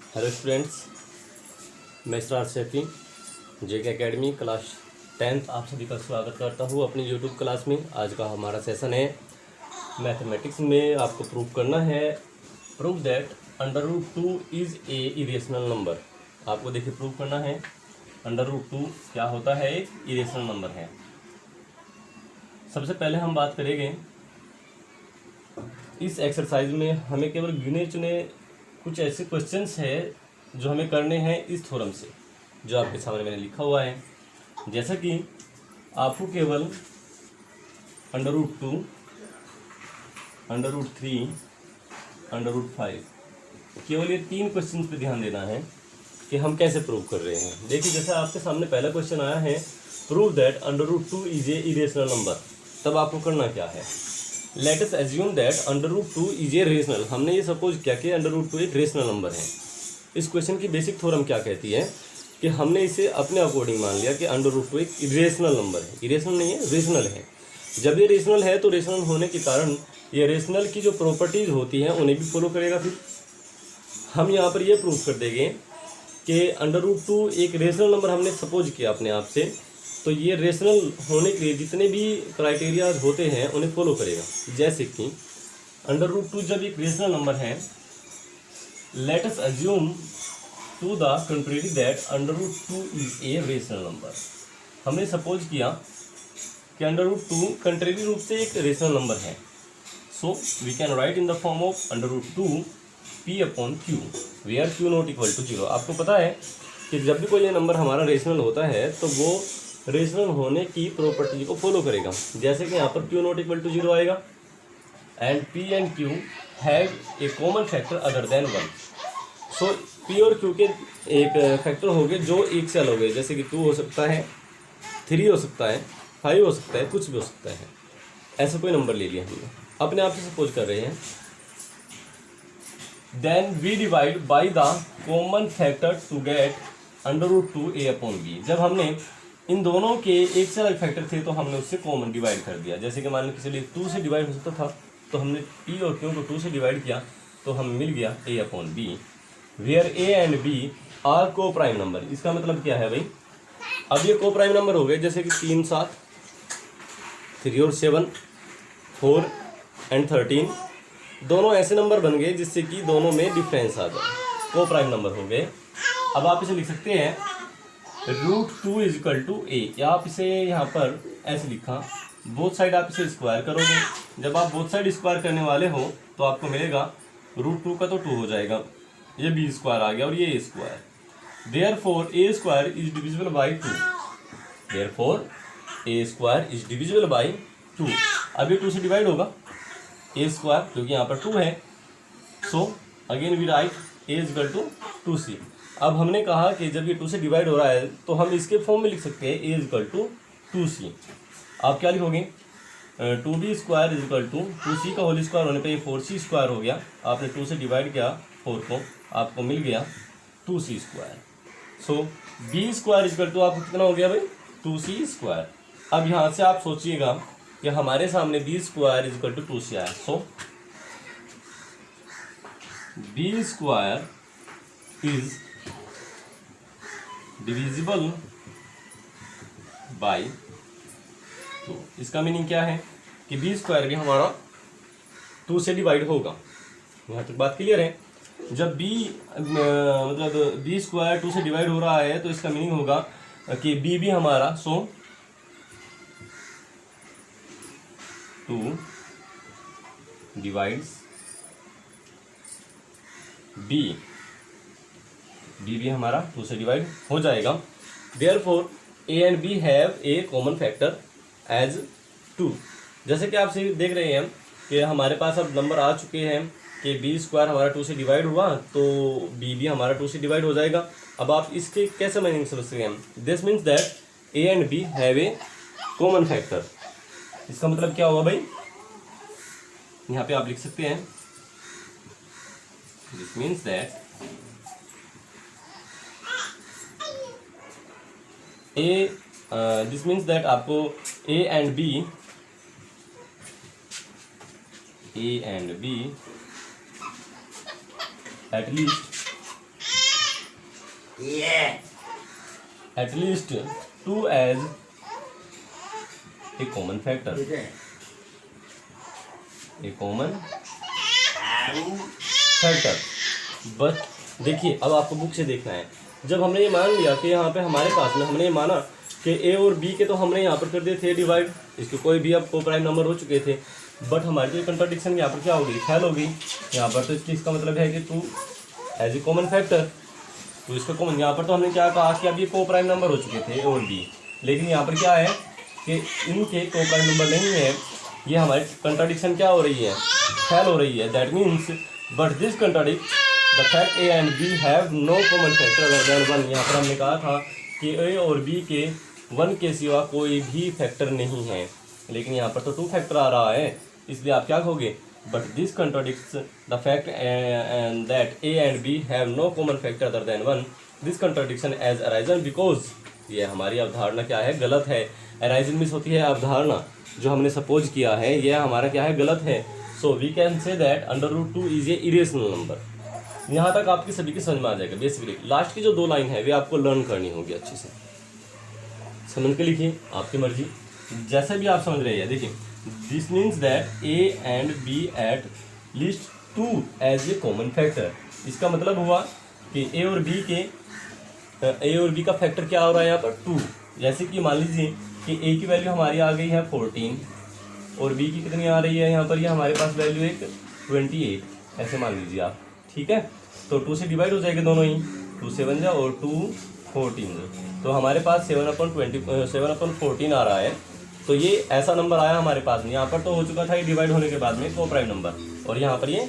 Hello students, मैं इसरार सैफी जेके academy class 10th आप सभी का स्वागत करता हूँ अपनी यूट्यूब क्लास में। आज का हमारा सेशन है मैथमेटिक्स में। आपको प्रूव करना है, prove that √2 is a irrational number. आपको देखिए प्रूव करना है √2 क्या होता है, एक इरेशनल नंबर है। सबसे पहले हम बात करेंगे इस एक्सरसाइज में हमें केवल गिने चुने कुछ ऐसे क्वेश्चंस है जो हमें करने हैं इस थ्योरम से, जो आपके सामने मैंने लिखा हुआ है। जैसा कि आपको केवल √2, √3, √5 केवल ये 3 क्वेश्चंस पे ध्यान देना है कि हम कैसे प्रूव कर रहे हैं। देखिए, जैसा आपके सामने पहला क्वेश्चन आया है, prove that √2 is a irrational number. तब आपको करना क्या है, let us assume that √2 is a rational. हमने ये सपोज किया कि √2 एक रेशनल नंबर है। इस क्वेश्चन की बेसिक थ्योरम क्या कहती है कि हमने इसे अपने अकॉर्डिंग मान लिया कि √2 एक इरेशनल नंबर है। इरेशनल नहीं है, रेशनल है। जब ये रेशनल है तो रेशनल होने के कारण ये रेशनल की जो प्रॉपर्टीज होती हैं उन्हें भी फॉलो करेगा। फिर हम यहाँ पर ये प्रूव कर देंगे कि √2 एक रेशनल नंबर हमने सपोज किया अपने आप से, तो ये रेशनल होने के लिए जितने भी क्राइटेरिया होते हैं उन्हें फॉलो करेगा। जैसे कि √2 जब एक रेशनल नंबर है, let us assume to the contrary that √2 is a rational number. हमने सपोज किया कि √2 कंट्रेरी रूप से एक रेशनल नंबर है। So we can write in the form of √2 p/q where q not equal to 0। आपको पता है कि जब भी कोई ये नंबर हमारा रेशनल होता है तो वो रेशनल होने की प्रॉपर्टी को फॉलो करेगा। जैसे कि यहाँ पर q नॉट इक्वल टू 0 आएगा and p and q have a common factor other than 1। So p और q के एक फैक्टर हो गए जो एक से अलग हो गए, जैसे कि 2 हो सकता है, 3 हो सकता है, 5 हो सकता है, कुछ भी हो सकता है। ऐसा कोई नंबर ले लिया हमने, अपने आप से सपोज कर रहे हैं। Then we divide by the common factor to get √2 a/b। जब हमने इन दोनों के एक से अलग फैक्टर थे तो हमने उससे कॉमन डिवाइड कर दिया। जैसे कि मान लो किसी लिए 2 से डिवाइड हो सकता था, तो हमने p और q को 2 से डिवाइड किया तो हमें मिल गया a/b, where a and b are coprime number. इसका मतलब क्या है भाई, अब ये को प्राइम नंबर हो गए, जैसे कि 3, 7, 3 और 7, 4 एंड 13 दोनों ऐसे नंबर बन गए जिससे कि दोनों में डिफरेंस आ जाए, को प्राइम नंबर हो गए। अब आप इसे लिख सकते हैं √2 इज इक्वल टू a, या आप इसे यहाँ पर ऐसे लिखा, बोथ साइड आप इसे स्क्वायर करोगे। जब आप बोथ साइड स्क्वायर करने वाले हो तो आपको मिलेगा √2 का तो 2 हो जाएगा, ये b स्क्वायर आ गया और ये a square. Therefore a square is divisible by 2। Therefore a square is divisible by 2। अब ये 2 से डिवाइड होगा a स्क्वायर, क्योंकि यहाँ पर 2 है। So again we write a is equal to 2c। अब हमने कहा कि जब ये 2 से डिवाइड हो रहा है तो हम इसके फॉर्म में लिख सकते हैं a is equal to 2c। आप क्या लिखोगे, 2b square is equal to 2c का होल स्क्वायर होने पे ये 4c स्क्वायर हो गया। आपने 2 से डिवाइड किया 4 को, आपको मिल गया 2c square. So b square is equal to आपको कितना हो गया भाई, 2c स्क्वायर। अब यहाँ से आप सोचिएगा कि हमारे सामने b square is equal to 2c आया। So b square is divisible by 2। इसका मीनिंग क्या है कि b स्क्वायर भी हमारा 2 से डिवाइड होगा। यहाँ तक बात क्लियर है। जब b मतलब b स्क्वायर 2 से डिवाइड हो रहा है तो इसका मीनिंग होगा कि b भी हमारा, सो 2 डिवाइड्स b भी हमारा 2 से डिवाइड हो जाएगा। Therefore a and b have a common factor as 2। जैसे कि आप देख रहे हैं कि हमारे पास अब नंबर आ चुके हैं कि b स्क्वायर हमारा 2 से डिवाइड हुआ तो b भी हमारा 2 से डिवाइड हो जाएगा। अब आप इसके कैसे मीनिंग समझ सकते हैं, this means that a and b have a common factor. इसका मतलब क्या होगा भाई, यहाँ पे आप लिख सकते हैं this means that this means that आपको a and b at least at least 2 as a common factor. A common factor. बस देखिए, अब आपको बुक से देखना है। जब हमने ये मान लिया कि यहाँ पे हमारे पास में हमने ये माना कि ए और बी के तो हमने यहाँ पर कर दिए थे डिवाइड, इसके कोई भी अब को प्राइम नंबर हो चुके थे, बट हमारी जो कंट्राडिक्शन यहाँ पर क्या हो गई, फेल हो गई यहाँ पर। तो इसका मतलब है कि two as a common factor, तो इसका कॉमन यहाँ पर तो हमने क्या कहा कि अब ये को प्राइम नंबर हो चुके थे ए और बी, लेकिन यहाँ पर क्या है कि इनके को प्राइम नंबर नहीं है। ये हमारी कंट्राडिक्शन क्या हो रही है, फेल हो रही है। That means but this contradict the fact a and b have no common factor other than one. यहाँ पर हमने कहा था कि ए और बी के वन के सिवा कोई भी फैक्टर नहीं है, लेकिन यहाँ पर तो टू फैक्टर आ रहा है, इसलिए आप क्या कहोगे, but this contradicts the fact that a and b have no common factor other than one. This contradiction as arisen because, ये हमारी अवधारणा क्या है, गलत है। अराइजन मीन्स होती है अवधारणा, जो हमने सपोज किया है यह हमारा क्या है, गलत है। So we can say that under root two is a irrational number. यहाँ तक आपकी सभी की समझ में आ जाएगा। बेसिकली लास्ट की जो 2 लाइन है वे आपको लर्न करनी होगी अच्छे से, समझ के लिखिए, आपकी मर्जी जैसे भी आप समझ रहे हैं। देखिए, this means that a and b at least 2 as a common factor. इसका मतलब हुआ कि ए और बी का फैक्टर क्या हो रहा है यहाँ पर 2। जैसे कि मान लीजिए कि ए की वैल्यू हमारी आ गई है 14 और बी की कितनी आ रही है यहाँ पर, ये हमारे पास वैल्यू एक 28, ऐसे मान लीजिए आप, ठीक है। तो 2 से डिवाइड हो जाएंगे दोनों ही, 2 से 1 जा और 2 14, तो हमारे पास 7/14 आ रहा है। तो ये ऐसा नंबर आया हमारे पास में, यहाँ पर तो हो चुका था ये डिवाइड होने के बाद में को प्राइम नंबर, और यहाँ पर ये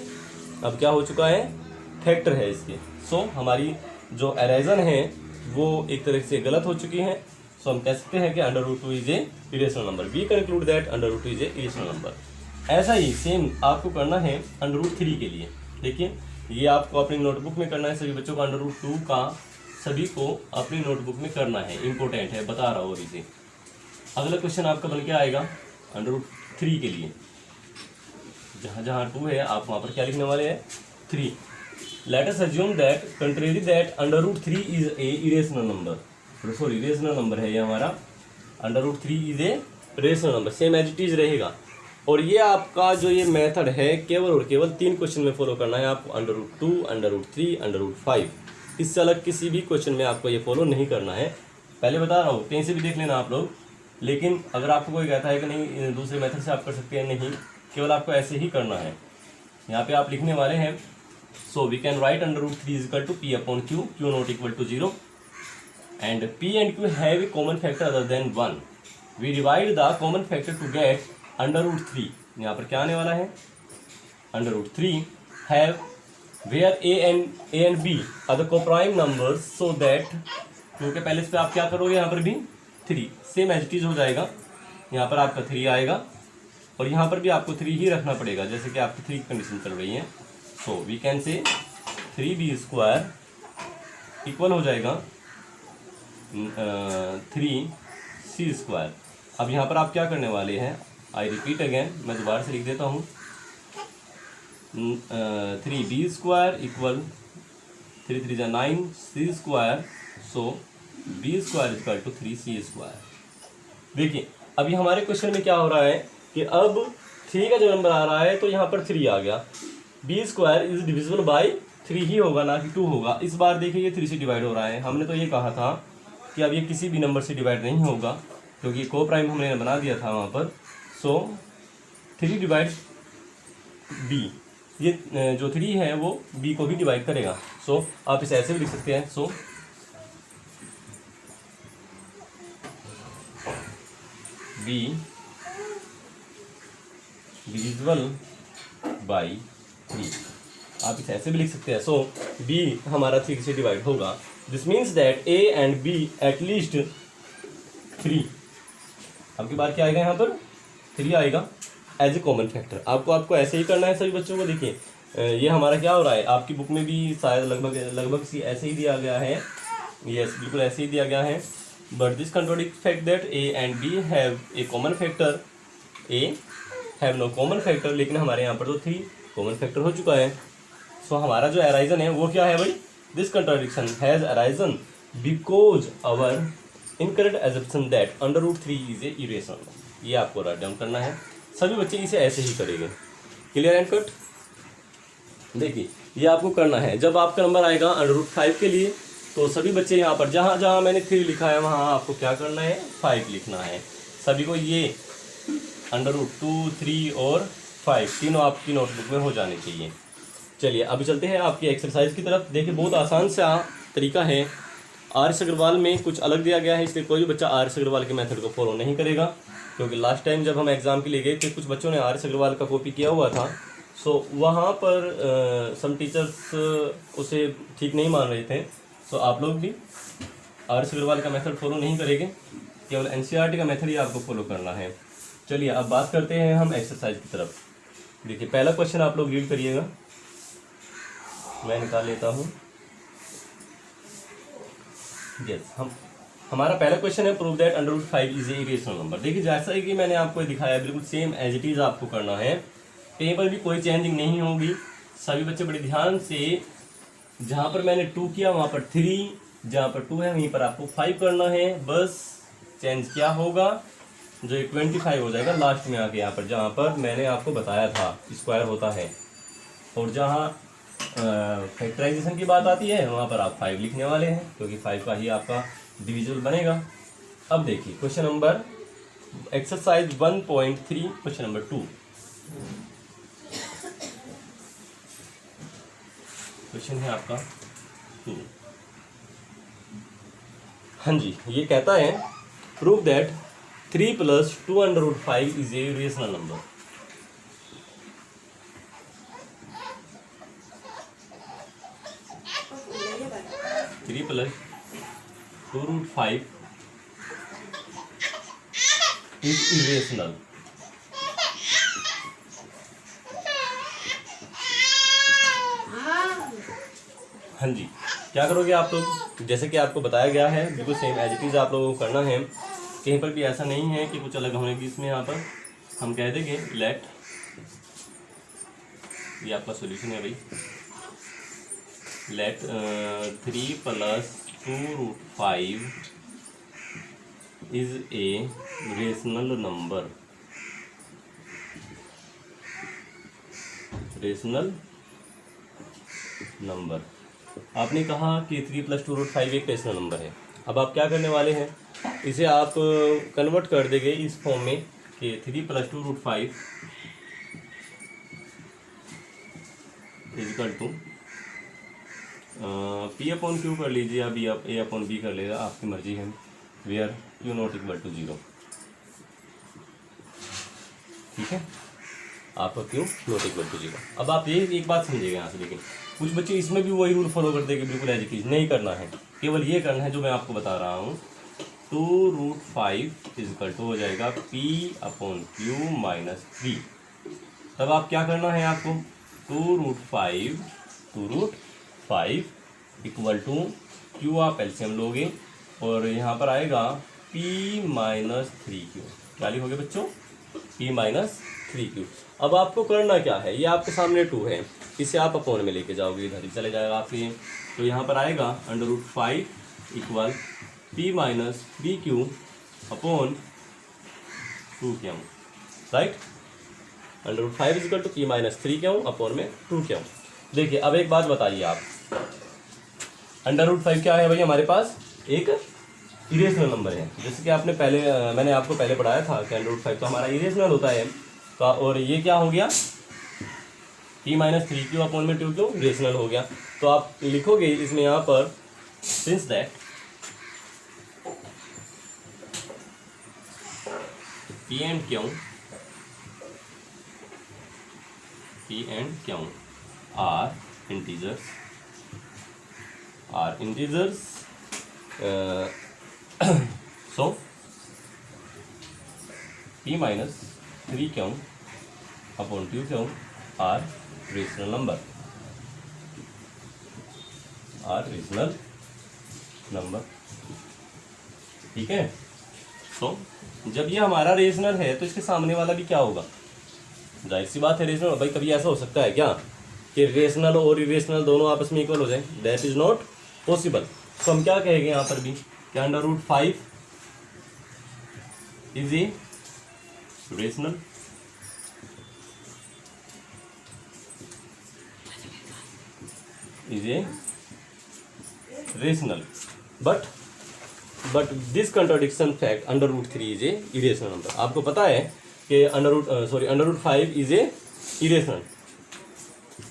अब क्या हो चुका है, फैक्टर है इसके। सो हमारी जो अराइजन है वो एक तरह से गलत हो चुकी है। सो हम कह सकते हैं कि under root 2 is a irrational number. We conclude that under root 2 is a irrational number. ऐसा ही सेम आपको करना है अंडर रूट 3 के लिए। देखिए, ये आपको अपनी नोटबुक में करना है, सभी बच्चों को अंडर रूट 2 का सभी को अपनी नोटबुक में करना है, इंपॉर्टेंट है, बता रहा हूँ अभी से। अगला क्वेश्चन आपका बन के आएगा अंडर रूट 3 के लिए, जहाँ जहाँ 2 है आप वहाँ पर क्या लिखने वाले हैं, 3। Let us assume that contrary that under root 3 is a irrational number. Sorry, irrational number है ये हमारा, under root 3 is a irrational number, same as it is रहेगा। और ये आपका जो ये मेथड है केवल और केवल 3 क्वेश्चन में फॉलो करना है आपको, under root 2, under root 3, under root 5। इससे अलग किसी भी क्वेश्चन में आपको ये फॉलो नहीं करना है। पहले बता रहा हूँ, कहीं से भी देख लेना आप लोग, लेकिन अगर आपको कोई कहता है कि नहीं दूसरे मेथड से आप कर सकते हैं, नहीं, केवल आपको ऐसे ही करना है। यहाँ पे आप लिखने वाले हैं, so we can write under root 3 is equal to p upon q, q not equal to 0, and p and q have a common factor other than 1। We divide the common factor to get under root 3। यहाँ पर क्या आने वाला है, under root 3 have where a and b are the coprime numbers, so that, क्योंकि पहले इस पर आप क्या करोगे, यहाँ पर भी 3 सेम एज इट इज हो जाएगा। यहाँ पर आपका 3 आएगा और यहाँ पर भी आपको 3 ही रखना पड़ेगा, जैसे कि आपकी 3 कंडीशन चल रही है। सो वी कैन से 3b² इक्वल हो जाएगा 3c²। अब यहाँ पर आप क्या करने वाले हैं, आई रिपीट अगेन, मैं दोबारा से लिख देता हूँ, 3b² equal 3 3 9 c², so b² equal to 3c²। देखिए, अभी हमारे क्वेश्चन में क्या हो रहा है कि अब 3 का जो नंबर आ रहा है तो यहाँ पर 3 आ गया, b² इज डिविजिबल बाय 3 ही होगा, ना कि 2 होगा। इस बार देखिए ये 3 से डिवाइड हो रहा है। हमने तो ये कहा था कि अब ये किसी भी नंबर से डिवाइड नहीं होगा, क्योंकि को प्राइम हमने बना दिया था वहाँ पर। सो 3 डिवाइड b, ये जो 3 है वो b को भी डिवाइड करेगा। सो आप इसे ऐसे भी लिख सकते हैं, सो b डिविजिबल बाई 3, आप इसे ऐसे भी लिख सकते हैं। सो b हमारा 3 से डिवाइड होगा। This means that a and b at least 3, आपकी बार क्या आएगा, यहाँ पर 3 आएगा एज ए कॉमन फैक्टर। आपको ऐसे ही करना है सभी बच्चों को। देखिए, ये हमारा क्या हो रहा है, आपकी बुक में भी शायद लगभग ऐसे ही दिया गया है, यस बिल्कुल ऐसे ही दिया गया है। But this contradict fact that a and b have a common factor, a have no common factor, लेकिन हमारे यहाँ पर तो 3 कॉमन फैक्टर हो चुका है। सो हमारा जो अराइजन है वो क्या है भाई, this contradiction has arisen because our incorrect assumption that under root 3 is a irrational. ये आपको राइट डाउन करना है, सभी बच्चे इसे ऐसे ही करेंगे। Clear and cut. देखिए ये आपको करना है, जब आपका नंबर आएगा अंडर रूट 5 के लिए तो सभी बच्चे यहाँ पर जहाँ जहाँ मैंने 3 लिखा है वहाँ आपको क्या करना है, 5 लिखना है। सभी को ये अंडर रूट 2, 3 और 5 तीनों आपकी नोटबुक में हो जाने चाहिए। चलिए अभी चलते हैं आपकी एक्सरसाइज की तरफ। देखिए बहुत आसान सा तरीका है। आर.एस. अग्रवाल में कुछ अलग दिया गया है, इसलिए कोई भी बच्चा आर.एस. अग्रवाल के मेथड को फॉलो नहीं करेगा, क्योंकि लास्ट टाइम जब हम एग्ज़ाम के लिए गए थे कुछ बच्चों ने आर.एस. अग्रवाल का कॉपी किया हुआ था। सो वहाँ पर सम टीचर्स उसे ठीक नहीं मान रहे थे। सो आप लोग भी आर.एस. अग्रवाल का मेथड फॉलो नहीं करेंगे, केवल एनसीईआरटी का मेथड ही आपको फॉलो करना है। चलिए अब बात करते हैं हम एक्सरसाइज की तरफ। देखिए पहला क्वेश्चन आप लोग रीड करिएगा, मैं निकाल लेता हूँ। यस, हमारा पहला क्वेश्चन है prove that under root 5 is a irrational number. देखिए जैसा ही कि मैंने आपको दिखाया बिल्कुल सेम एज इट इज़ आपको करना है, कहीं पर भी कोई चेंजिंग नहीं होगी। सभी बच्चे बड़े ध्यान से, जहाँ पर मैंने 2 किया वहाँ पर 3, जहाँ पर 2 है वहीं पर आपको 5 करना है। बस चेंज क्या होगा, जो 25 हो जाएगा लास्ट में आके यहाँ पर, जहाँ पर मैंने आपको बताया था स्क्वायर होता है। और जहाँ फैक्टराइजेशन की बात आती है वहाँ पर आप 5 लिखने वाले हैं, क्योंकि 5 का ही आपका डिविजिबल बनेगा। अब देखिए question number exercise 1.3 question number 2। Question है आपका 2। हाँ जी, ये कहता है prove that 3 + 2 under root 5 is a rational number. Three plus 2 root 5 is irrational. हाँ जी, क्या करोगे आप लोग, जैसे कि आपको बताया गया है बिल्कुल सेम एज इट इज़ आप लोगों को करना है। कहीं पर भी ऐसा नहीं है कि कुछ अलग होने की इसमें। यहाँ पर हम कह देंगे लेट, ये आपका सॉल्यूशन है भाई, let 3 + 2 root 5 is a rational number. Rational number आपने कहा कि 3 + 2 रूट 5 एक रेशनल नंबर है। अब आप क्या करने वाले हैं, इसे आप कन्वर्ट कर देंगे इस फॉर्म में कि 3 + 2 रूट 5 इजकल टू P/Q कर लीजिए, अभी आप A/B कर लेगा, आपकी मर्जी है, where Q not equal to 0। ठीक है, आपका Q नॉट इक्वल टू 0। अब आप ये एक बात समझिएगा यहाँ से, लेकिन कुछ बच्चे इसमें भी वही रूल फॉलो कर देंगे, बिल्कुल एज इट इज नहीं करना है, केवल ये करना है जो मैं आपको बता रहा हूँ। 2 रूट 5 इजकल टू हो जाएगा P/Q - 3। तब आप क्या करना है आपको, 2 रूट 5 इक्वल टू Q आप एलसीएम लोगे और यहाँ पर आएगा P - 3Q। क्या लिखोगे बच्चों, P - 3Q। अब आपको करना क्या है, ये आपके सामने 2 है, इसे आप अपॉन में लेके जाओगे, इधर ही चले जाएगा आपके। तो यहाँ पर आएगा under root 5 equal P - 3Q upon 2Q, right. Under root 5 equal to P - 3Q upon में 2Q। देखिए अब एक बात बताइए आप, अंडर रूट 5 क्या है भाई, हमारे पास एक इरेशनल नंबर है। जैसे कि आपने मैंने आपको पहले पढ़ाया था कि अंडर रूट 5 तो हमारा इरेशनल होता है। तो और ये क्या हो गया, P - 3Q अपॉन में 2Q रेशनल हो गया। तो आप लिखोगे इसमें यहाँ पर since that P and Q are integers, so P - 3Q upon 2Q are rational number, ठीक है। तो जब ये हमारा रेशनल है तो इसके सामने वाला भी क्या होगा, जाहिर सी बात है रेशनल। भाई कभी ऐसा हो सकता है क्या कि रेशनल और इरेशनल दोनों आपस में इक्वल हो जाए, दैट इज नॉट पॉसिबल। तो हम क्या कहेंगे यहाँ पर भी कि under root 5 is a rational, is a rational, but this contradiction fact under root 3 is a irrational number. आपको पता है कि under root 5 is a irrational,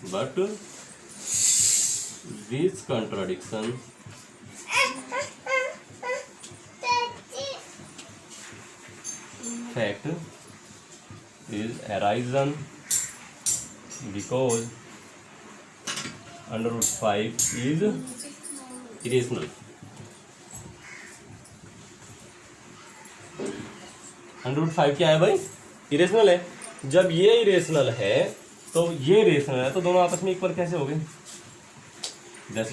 but this contradiction fact is arisen because under root 5 is irrational. Under root 5 क्या है भाई? Irrational है। जब ये इरेशनल है तो ये रेशनल है, तो दोनों आपस में इक्वल कैसे हो गए? This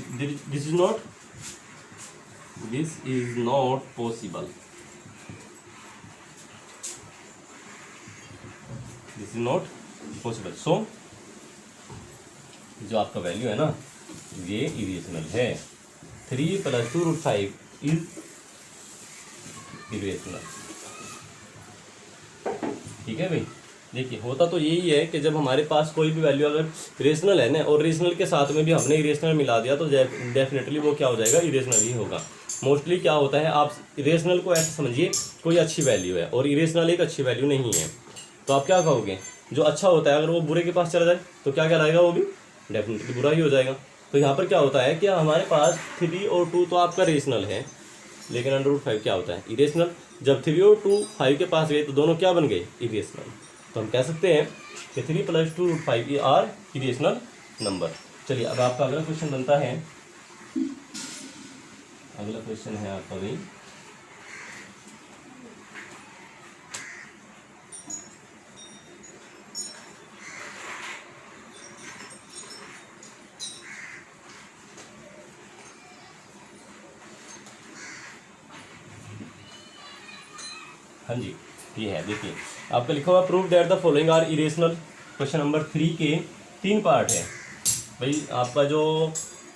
is not possible, this is not possible. So जो आपका वैल्यू है ना, ये इरेशनल है। 3 + 2 √ 5 इज इरेशनल। ठीक है भाई, देखिए होता तो यही है कि जब हमारे पास कोई भी वैल्यू अगर रेशनल है ना, और रेशनल के साथ में भी हमने इरेशनल मिला दिया, तो डेफिनेटली वो क्या हो जाएगा? इरेशनल ही होगा। मोस्टली क्या होता है, आप इरेशनल को ऐसे समझिए कोई अच्छी वैल्यू है और इरेशनल एक अच्छी वैल्यू नहीं है, तो आप क्या कहोगे? जो अच्छा होता है अगर वो बुरे के पास चला जाए तो क्या कहलाएगा? वो भी डेफिनेटली बुरा ही हो जाएगा। तो यहाँ पर क्या होता है कि हमारे पास 3 और 2 तो आपका रेशनल है, लेकिन अंडर रूट 5 क्या होता है? इरेशनल। जब 3 और 2 5 के पास गए तो दोनों क्या बन गए? इरेशनल। तो हम कह सकते हैं कि 3 + 2 √ 5 आर इरेशनल नंबर। चलिए अब आपका अगला क्वेश्चन बनता है, अगला क्वेश्चन है आपका भाई हाँ जी, ये है। देखिए आपका लिखा हुआ prove that the following are irrational. Question number 3 के 3 पार्ट है भाई। आपका जो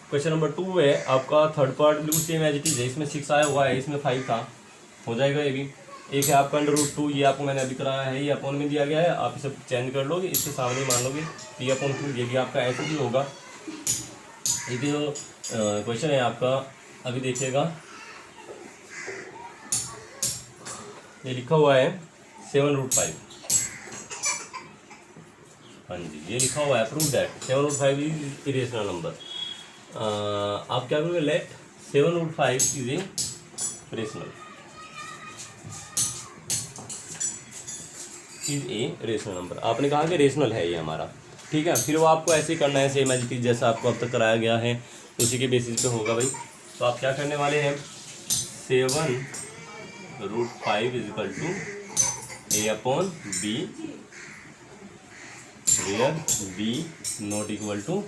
क्वेश्चन नंबर 2 है, आपका थर्ड पार्ट बिल्कुल सेम एज इट इज है। इसमें 6 आया हुआ है, इसमें 5 था, हो जाएगा ये भी। एक है आपका अंडर रूट 2, ये आपको मैंने अभी कराया है, ये अपॉन में दिया गया है, आप इसे चेंज कर लोगे, इसके सामने मान लोगे ये अपॉन 2, ये भी आपका ऐसे ही होगा। एक जो क्वेश्चन है आपका, अभी देखिएगा, ये लिखा हुआ है 7 √ 5। हाँ जी, ये लिखा हुआ है prove that 7 √ 5 is irrational number. आप क्या करोगे? Let 7 √ 5 is a rational, is a rational number. आपने कहा कि रेशनल है ये हमारा, ठीक है। फिर वो आपको ऐसे ही करना है, सेम एज इट इज जैसा आपको अब तक कराया गया है, उसी के बेसिस पे होगा भाई। तो आप क्या करने वाले हैं? 7 √ 5 = a/b, वेयर b ≠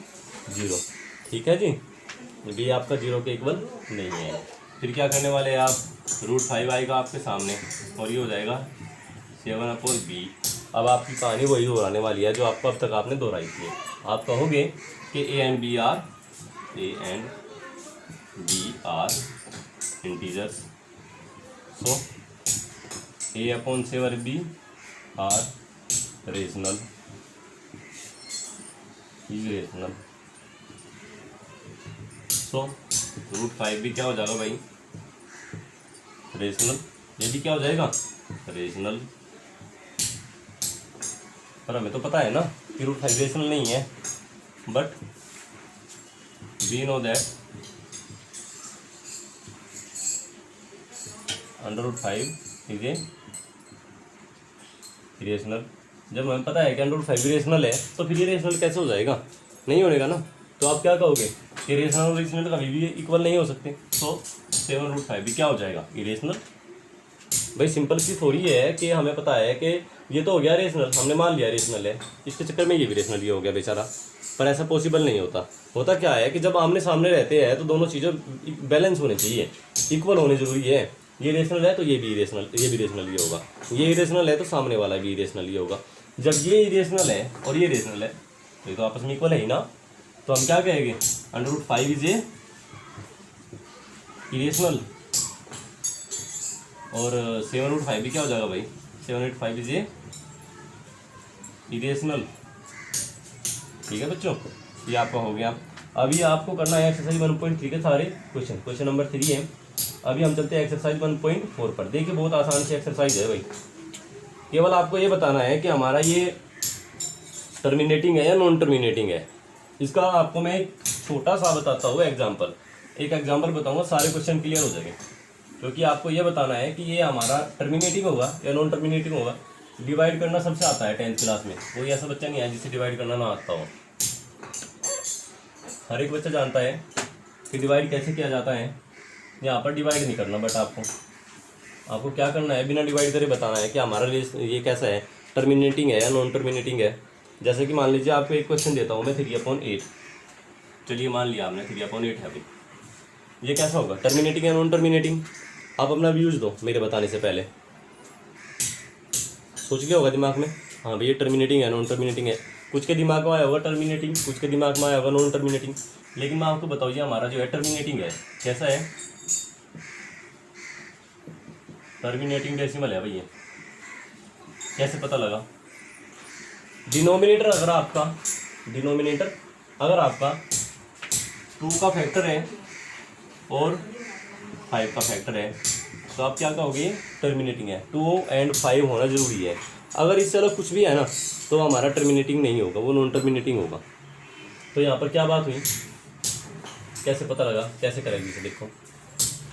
0। ठीक है जी, b आपका 0 के इक्वल नहीं है। फिर क्या करने वाले हैं आप? √5 आएगा आपके सामने और ये हो जाएगा 7/b। अब आपकी कहानी वही दोहराने वाली है जो आपको अब तक आपने दोहराई थी। आप कहोगे कि a and b are integers, so a/7b are rational, is rational. So √5 भी क्या हो जाएगा भाई? रेशनल। ये भी क्या हो जाएगा? रेशनल। पर हमें तो पता है ना कि √5 रेशनल नहीं है, but we know that under √5 is a irrational. जब हमें पता है कि अंडर √5 इरेशनल है, तो फिर ये रेशनल कैसे हो जाएगा? नहीं होनेगा ना। तो आप क्या कहोगे कि रेशनल और इरेशनल कभी भी इक्वल नहीं हो सकते। तो 7 √ 5 भी क्या हो जाएगा? इरेशनल। भाई सिंपल सी थोड़ी है कि हमें पता है कि ये तो हो गया रेशनल, हमने मान लिया रेशनल है, इसके चक्कर में ये भी रेशनल ही हो गया बेचारा। पर ऐसा पॉसिबल नहीं होता। होता क्या है कि जब आमने सामने रहते हैं तो दोनों चीज़ें बैलेंस होने चाहिए, इक्वल होने जरूरी है। ये रेशनल है तो ये भी इरेशनल, ये भी रेशनल ही होगा। ये इरेशनल है तो सामने वाला भी इरेशनल ही होगा। जब ये इरेशनल है और ये रेशनल है, तो ये तो आपस में इक्वल है ही ना, तो हम क्या कहेंगे, √5 इज ए इरेशनल, और 7√5 भी क्या हो जाएगा भाई, 7/5 इज ए इरेशनल। ठीक है बच्चों, ये आपका हो गया। अभी आपको करना है एक्सरसाइज 1.3 के सारे क्वेश्चन नंबर 3 है। अभी हम चलते हैं एक्सरसाइज 1.4 पर। देखिए बहुत आसान सी एक्सरसाइज है भाई, केवल आपको ये बताना है कि हमारा ये टर्मिनेटिंग है या नॉन टर्मिनेटिंग है। इसका आपको मैं एक छोटा सा बताता हूँ एग्जाम्पल, एक एग्जाम्पल बताऊँगा, सारे क्वेश्चन क्लियर हो जाएंगे। क्योंकि आपको ये बताना है कि ये हमारा टर्मिनेटिंग होगा या नॉन टर्मिनेटिंग होगा। डिवाइड करना सबसे आता है 10th क्लास में, कोई ऐसा बच्चा नहीं है जिसे डिवाइड करना ना आता हो। हर एक बच्चा जानता है कि डिवाइड कैसे किया जाता है। यहाँ पर डिवाइड नहीं करना, बट आपको क्या करना है, बिना डिवाइड करे बताना है कि हमारा ये कैसा है, टर्मिनेटिंग है या नॉन टर्मिनेटिंग है। जैसे कि मान लीजिए आपको एक क्वेश्चन देता हूँ मैं 3/8, चलिए मान लिया आपने 3/8 है अभी, ये कैसा होगा, टर्मिनेटिंग या नॉन टर्मिनेटिंग। आप अपना व्यूज़ दो मेरे बताने से पहले, सोच लिया होगा दिमाग में, हाँ भैया टर्मिनेटिंग है नॉन टर्मिनेटिंग है। कुछ के दिमाग में आया होगा टर्मिनेटिंग, कुछ के दिमाग में आया होगा नॉन टर्मिनेटिंग। लेकिन मैं आपको बताऊँ, ये हमारा जो है टर्मिनेटिंग है, कैसा है, टर्मिनेटिंग डेसिमल है भैया। कैसे पता लगा, डिनोमिनेटर अगर आपका 2 का फैक्टर है और 5 का फैक्टर है, तो आप क्या कहोगे, टर्मिनेटिंग है। 2 और 5 होना जरूरी है। अगर इससे अलग कुछ भी है ना, तो हमारा टर्मिनेटिंग नहीं होगा, वो नॉन टर्मिनेटिंग होगा। तो यहाँ पर क्या बात हुई, कैसे पता लगा, कैसे करेंगे इसे, देखो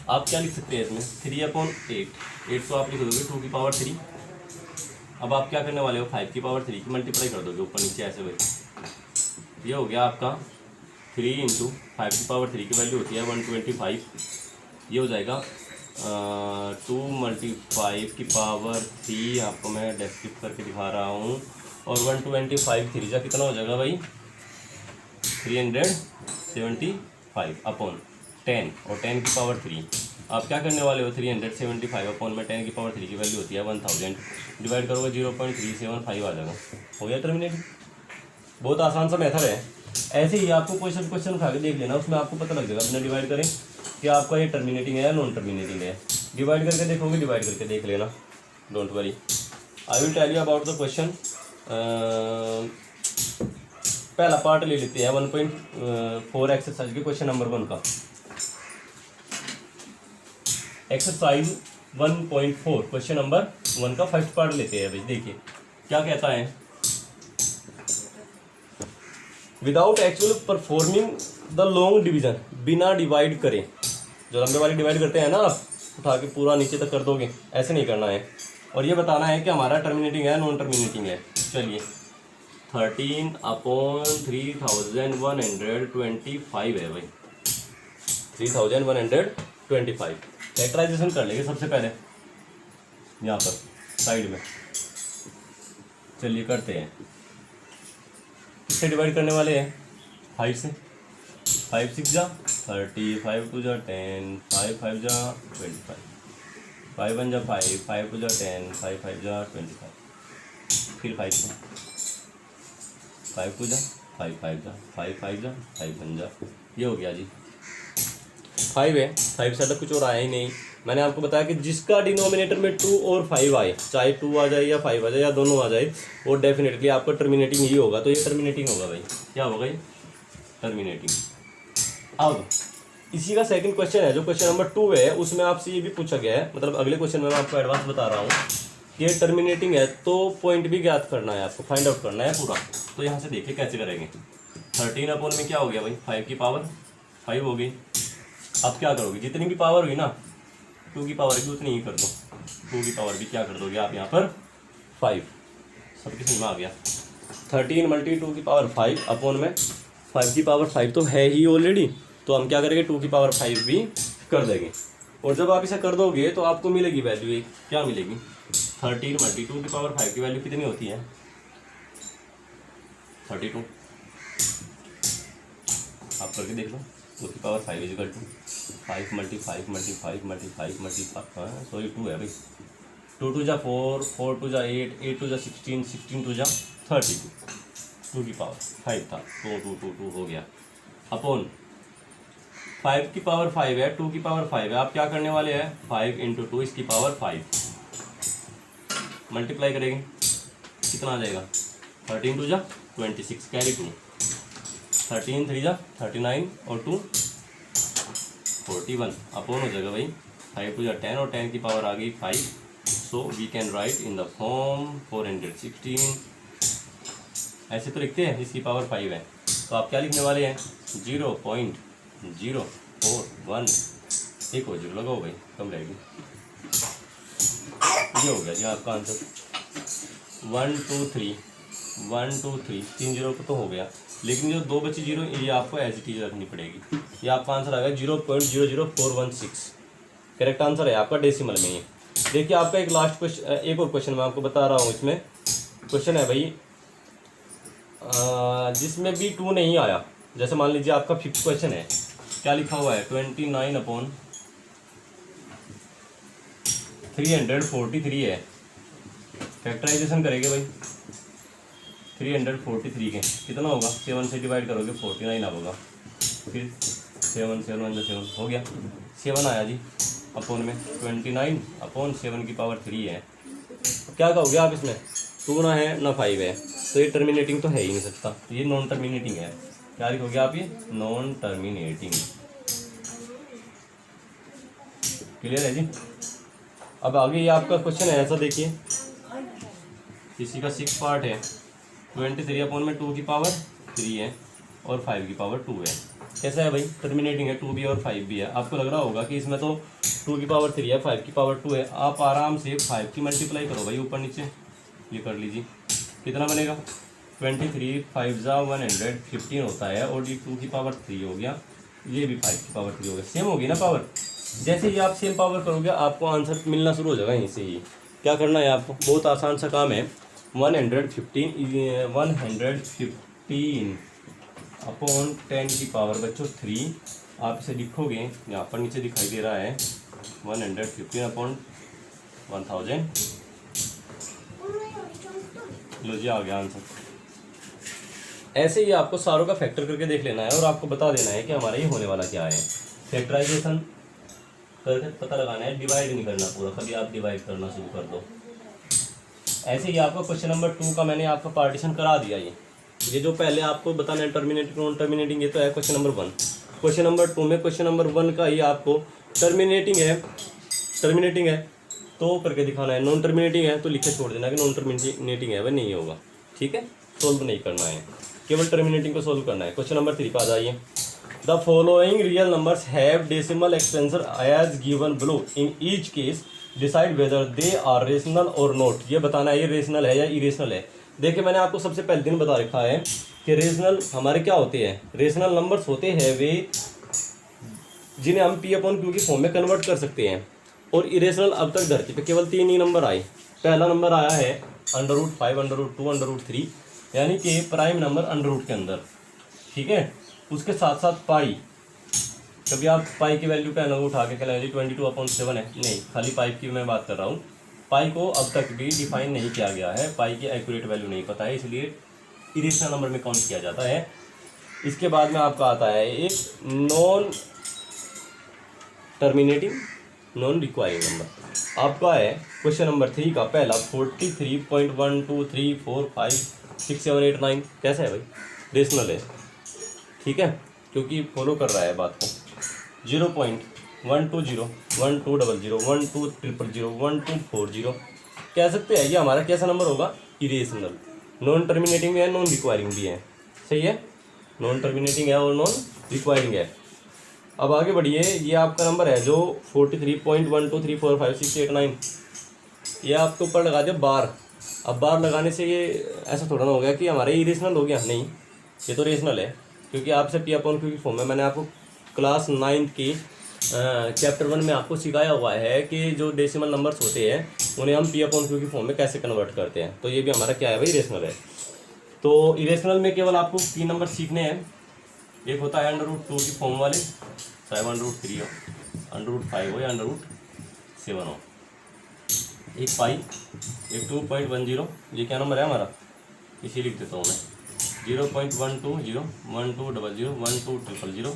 आप क्या लिख सकते हैं इसमें, 3/8, 8 को आप लिख दोगे 2 की पावर 3। अब आप क्या करने वाले हो, 5 की पावर 3 की मल्टीप्लाई कर दोगे ऊपर नीचे ऐसे वही। ये हो गया आपका 3 × 5 की पावर 3 की वैल्यू होती है 125। ये हो जाएगा 2 × 5 की पावर 3, आपको मैं डिस्क्रिप्ट करके दिखा रहा हूँ। और 125 3 जा कितना हो जाएगा भाई, 375/10, और 10 की पावर 3 आप क्या करने वाले हो, 375/10 की पावर 3 की वैल्यू होती है 1000, डिवाइड करोगे 0.375 आ जाएगा, हो गया टर्मिनेटिंग। बहुत आसान सा मेथड है। ऐसे ही आपको क्वेश्चन उठा के देख लेना, उसमें आपको पता लग जाएगा बिना डिवाइड करें कि आपका ये टर्मिनेटिंग है या नॉन टर्मिनेटिंग है। डिवाइड करके देखोगे, डिवाइड करके देख लेना, don't worry. I will tell you about the question. पहला पार्ट ले लेते हैं 1.4 एक्सरसाइज के क्वेश्चन नंबर 1 का। एक्सरसाइज 1.4 क्वेश्चन नंबर 1 का फर्स्ट पार्ट लेते हैं भाई। देखिए क्या कहता है, without actual performing the long division, बिना डिवाइड करें, जो लंबे वाली डिवाइड करते हैं ना, आप उठा के पूरा नीचे तक कर दोगे, ऐसे नहीं करना है। और ये बताना है कि हमारा टर्मिनेटिंग है नॉन टर्मिनेटिंग है। चलिए 13/3125 है भाई, 3125। फैक्टराइजेशन कर लेंगे सबसे पहले यहाँ पर साइड में। चलिए करते हैं, किससे डिवाइड करने वाले हैं, 5 से। 5 6 जा 30, 5 2 जा 10, 5 5 जा 25, 5 1 जा 5, 5 2 जा 10, 5 5 जा 25, फिर 5 से 5 2 जा 5 5 जा 5 5 जा 5 1 जा, ये हो गया जी 5 है। 5 से अलग कुछ और आया ही नहीं। मैंने आपको बताया कि जिसका डिनोमिनेटर में 2 और 5 आए, चाहे 2 आ जाए या 5 आ जाए या दोनों आ जाए, वो डेफिनेटली आपका टर्मिनेटिंग ही होगा। तो ये टर्मिनेटिंग होगा भाई, क्या होगा ये, टर्मिनेटिंग। अब इसी का सेकंड क्वेश्चन है, जो क्वेश्चन नंबर 2 है, उसमें आपसे ये भी पूछा गया है, मतलब अगले क्वेश्चन में मैं आपको एडवांस बता रहा हूँ कि ये टर्मिनेटिंग है, तो पॉइंट भी ज्ञात करना है आपको, फाइंड आउट करना है पूरा। तो यहाँ से देखिए कैसे करेंगे। 13 में क्या हो गया भाई, 5 की पावर 5 हो गई। अब क्या करोगे, जितनी भी पावर हुई ना, 2 की पावर भी उतनी ही कर दो। 2 की पावर भी क्या कर दोगे आप यहाँ पर 5, सबके समझ में आ गया। 13 × 2 की पावर 5 अपॉन में 5 की पावर 5 तो है ही ऑलरेडी, तो हम क्या करेंगे 2 की पावर 5 भी कर देंगे। और जब आप इसे कर दोगे तो आपको मिलेगी वैल्यू एक, क्या मिलेगी, 13 × 2 की पावर 5 की वैल्यू कितनी होती है, 32। आप करके देख लो, 2 की पावर 5 = 5 × 5 × 5 × 5 × सॉरी 2 है भाई। 2 2 जा 4, 4 2 जा 8, 8 2 जा 16, 16 2 जा 32। 2 की पावर 5 था, 2 हो गया, अपॉन 5 की पावर 5 है, 2 की पावर 5 है, आप क्या करने वाले हैं 5 इंटू 2 इसकी पावर 5 मल्टीप्लाई करेंगे, कितना आ जाएगा 13 टू जा 26 कैरी 2, 13 3 जा 39 और 2 41 अपॉन हो जाएगा भाई 5 टू जा 10 और 10 की पावर आ गई 5, so we can write in the form 416, ऐसे तो लिखते हैं इसकी पावर 5 है, तो आप क्या लिखने वाले हैं 0.041, एक हो जीरो लगाओ भाई कम रहेगी, ये हो गया जी आपका आंसर 1 2 3 3 जीरो तो हो गया, लेकिन जो 2 बची जीरो ये आपको एज इट इज रखनी पड़ेगी, ये आपका आंसर आ गया 0.00416, करेक्ट आंसर है आपका डेसिमल में ये। देखिए आपका एक लास्ट क्वेश्चन, एक और क्वेश्चन मैं आपको बता रहा हूँ, इसमें क्वेश्चन है भाई जिसमें भी 2 नहीं आया, जैसे मान लीजिए आपका 5th क्वेश्चन है, क्या लिखा हुआ है 29/343 है, फैक्टराइजेशन करेंगे भाई 343 के कितना होगा, 7 से डिवाइड करोगे 49 होगा, फिर 7 7 1 7 हो गया, 7 आया जी अपॉन में 29/7 की पावर 3 है, क्या कहोगे आप इसमें 2 ना है ना 5 है, तो ये टर्मिनेटिंग तो है ही नहीं सकता, ये नॉन टर्मिनेटिंग है, क्या लिखोगे आप ये नॉन टर्मिनेटिंग, क्लियर है जी। अब आगे ये आपका क्वेश्चन है ऐसा, देखिए इसी का 6 पार्ट है, 23/2 की पावर 3 है और 5 की पावर 2 है, कैसा है भाई टर्मिनेटिंग है, 2 भी और 5 भी है, आपको लग रहा होगा कि इसमें तो 2 की पावर 3 है 5 की पावर 2 है, आप आराम से 5 की मल्टीप्लाई करो भाई ऊपर नीचे, ये कर लीजिए कितना बनेगा 23 5 जा 115 होता है, और ये 2 की पावर 3 हो गया, ये भी 5 की पावर 3 हो गया, सेम होगी ना पावर, जैसे ही आप सेम पावर करोगे आपको आंसर मिलना शुरू हो जाएगा यहीं से ही। क्या करना है आपको, बहुत आसान सा काम है, 115 अपॉन 10 की पावर बच्चों 3, आप इसे लिखोगे यहाँ पर नीचे दिखाई दे रहा है 115 अपॉन 1000, लो जी आ गया आंसर। ऐसे ही आपको सारों का फैक्टर करके देख लेना है और आपको बता देना है कि हमारा ये होने वाला क्या है, फैक्टराइजेशन करके पता लगाना है, डिवाइड नहीं करना पूरा, कभी आप डिवाइड करना शुरू कर दो। ऐसे ही आपका क्वेश्चन नंबर 2 का मैंने आपका पार्टीशन करा दिया, ये जो पहले आपको बताना है टर्मिनेटिंग नॉन टर्मिनेटिंग, ये तो है क्वेश्चन नंबर 1। क्वेश्चन नंबर 2 में क्वेश्चन नंबर 1 का ही आपको टर्मिनेटिंग है तो करके दिखाना है, नॉन टर्मिनेटिंग है तो लिखे छोड़ देना कि नॉन टर्मिनेटिंग है वह नहीं होगा, ठीक है, सोल्व नहीं करना है, केवल टर्मिनेटिंग को सोल्व करना है। क्वेश्चन नंबर 3 पर आ जाइए, the following real numbers have decimal extension as given below, in each case decide whether they are rational or not, ये बताना है ये रेशनल है या इरेशनल है। देखिए मैंने आपको सबसे पहले दिन बता रखा है कि रेशनल हमारे क्या होते हैं, रेशनल नंबर्स होते हैं वे जिन्हें हम P/Q की फॉर्म में कन्वर्ट कर सकते हैं, और इरेशनल अब तक धरती पे केवल 3 ही नंबर आए। पहला नंबर आया है √5 √2 √3, यानी कि प्राइम नंबर अंडर के अंदर, ठीक है, उसके साथ साथ पाई, कभी आप पाई की वैल्यू का अंदर उठा के कहना जी 22/7 है, नहीं, खाली पाई की मैं बात कर रहा हूँ, पाई को अब तक भी डिफाइन नहीं किया गया है, पाई की एक्यूरेट वैल्यू नहीं पता है, इसलिए इरेशनल नंबर में काउंट किया जाता है। इसके बाद में आपका आता है एक non terminating non requiring number, आपका है क्वेश्चन नंबर 3 का पहला 43.123456789, कैसा है भाई रेशनल है, ठीक है, क्योंकि फॉलो कर रहा है बात को, 0.120 1200 12000 1240 कह सकते हैं, ये हमारा कैसा नंबर होगा इरेशनल, नॉन टर्मिनेटिंग भी है नॉन रिक्वायरिंग भी है, सही है, नॉन टर्मिनेटिंग है और नॉन रिक्वायरिंग है। अब आगे बढ़िए, ये आपका नंबर है जो 43.123456789, ये आपके ऊपर लगा दिया बार, अब बार लगाने से ये ऐसा थोड़ा ना हो गया कि हमारे इरेशनल हो गया, नहीं, ये तो रेशनल है, क्योंकि आपसे P/Q की फॉर्म में मैंने आपको क्लास 9 की चैप्टर 1 में आपको सिखाया हुआ है कि जो डेसिमल नंबर्स होते हैं उन्हें हम P/Q की फॉर्म में कैसे कन्वर्ट करते हैं, तो ये भी हमारा क्या है भाई रेशनल है। तो इरेशनल में केवल आपको 3 नंबर सीखने हैं, एक होता है √2 की फॉर्म वाले, चाहे 1√3 हो, √5 हो या √7 हो, एक पाई, एक 2.10, ये क्या नंबर है हमारा, इसी लिख देता हूँ मैं 0.120 1200 12000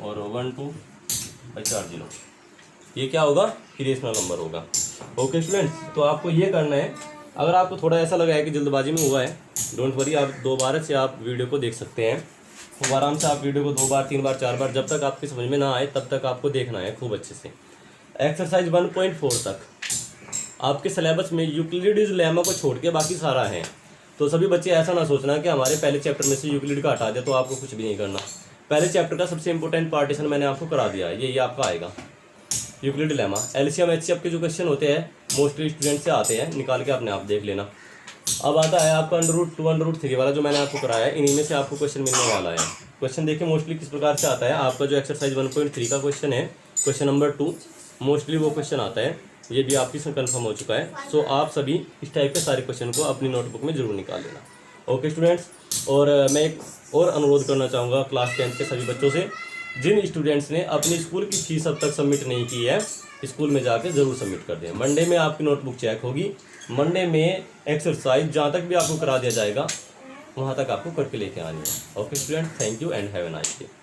और 1240। ये क्या होगा, इरेशनल नंबर होगा। ओके स्टूडेंट्स, तो आपको ये करना है। अगर आपको थोड़ा ऐसा लगा है कि जल्दबाजी में हुआ है, डोंट वरी, आप दोबारा से आप वीडियो को देख सकते हैं। खूब आराम से आप वीडियो को 2 बार 3 बार 4 बार, जब तक आपकी समझ में ना आए तब तक आपको देखना है खूब अच्छे से। एक्सरसाइज 1.4 तक आपके सिलेबस में यूक्लिडियन लेमा को छोड़ के बाकी सारा है। तो सभी बच्चे ऐसा ना सोचना कि हमारे पहले चैप्टर में से यूक्लिड का हटा दिया तो आपको कुछ भी नहीं करना। पहले चैप्टर का सबसे इंपॉर्टेंट पार्टीशन मैंने आपको करा दिया है, ये आपका आएगा यूक्लिड लेमा। एलसीएम एचसीएफ के जो क्वेश्चन होते हैं मोस्टली स्टूडेंट से आते हैं, निकाल के अपने आप देख लेना। अब आता है आपका √2 √3 वाला जो मैंने आपको कराया है, इन्हीं में से आपको क्वेश्चन मिलने वाला है। क्वेश्चन देखिए मोस्टली किस प्रकार से आता है। आपका जो एक्सरसाइज 1.3 का क्वेश्चन है, क्वेश्चन नंबर 2, मोस्टली वो क्वेश्चन आता है। ये भी आपकी कंफर्म हो चुका है। सो आप सभी इस टाइप के सारे क्वेश्चन को अपनी नोटबुक में जरूर निकाल लेना। ओके स्टूडेंट्स, और मैं एक और अनुरोध करना चाहूँगा क्लास 10 के सभी बच्चों से, जिन स्टूडेंट्स ने अपनी स्कूल की फीस अब तक सबमिट नहीं की है, स्कूल में जाके ज़रूर सबमिट कर दें। मंडे में आपकी नोटबुक चेक होगी, मंडे में एक्सरसाइज जहाँ तक भी आपको करा दिया जाएगा वहाँ तक आपको करके लेके आनी है। Okay student, thank you and have a nice day.